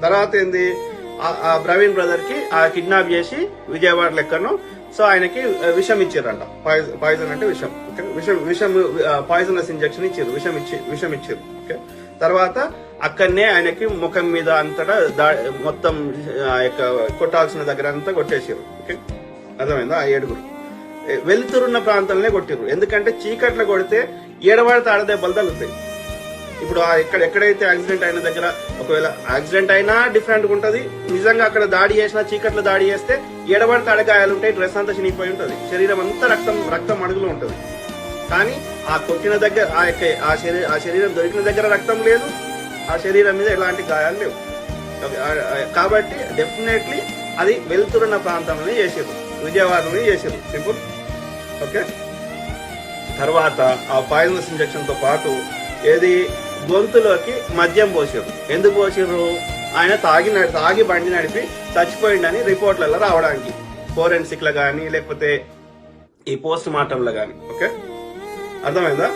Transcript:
తర్వాత ఏంది ఆ ప్రవీణ్ బ్రదర్ కి ఆ కిడ్నాప్ చేసి విజయవాడ లెక్కను సో ఆయనకి విషం ఇచ్చారంట. పాయిజన్ అంటే విషం. ఓకే, విషం పాయిజనస్ ఇంజెక్షన్ ఇచ్చారు, విషం ఇచ్చారు. ఓకే, తర్వాత అక్కడనే ఆయనకి ముఖం మీద అంతటా మొత్తం కొట్టాల్సిన దగ్గర అంతా కొట్టేసారు. ఓకే, అర్థమైందా? ఆ 7 వెలుతురున్న ప్రాంతంలోనే కొట్టిరు. ఎందుకంటే చీకట్లో కొడితే ఏడవాడితే ఆడదెబ్బలు తగులుతాయి. ఇప్పుడు ఎక్కడైతే యాక్సిడెంట్ అయిన దగ్గర ఒకవేళ యాక్సిడెంట్ అయినా డిఫరెంట్ గా ఉంటది, నిజంగా అక్కడ దాడి చేసినా చీకట్లో దాడి చేస్తే ఏడబడి తడగాయాలు ఉంటాయి, డ్రెస్ అంతా చినిగిపోయి ఉంటది, శరీరం అంతా రక్తం అడుగులో ఉంటది. కానీ ఆ కొట్టిన దగ్గర ఆ శరీరం దొరికిన దగ్గర రక్తం లేదు, ఆ శరీరం మీద ఎలాంటి గాయాలు లేవు. కాబట్టి డెఫినెట్లీ అది వెలుతురున్న ప్రాంతంలోనే చేసారు, విజయవాడలోనే చేసారు. సింపుల్. ఓకే, తర్వాత ఆ పాయిజనస్ ఇంజెక్షన్ తో పాటు ఏది గొంతులోకి మద్యం పోసారు. ఎందుకు పోసారు? ఆయన తాగి బండి నడిపి చచ్చిపోయిండని రిపోర్ట్లలో రావడానికి, ఫోరెన్సిక్ లో గానీ లేకపోతే ఈ పోస్ట్ మార్టంలో గానీ. ఓకే, అర్థమైందా?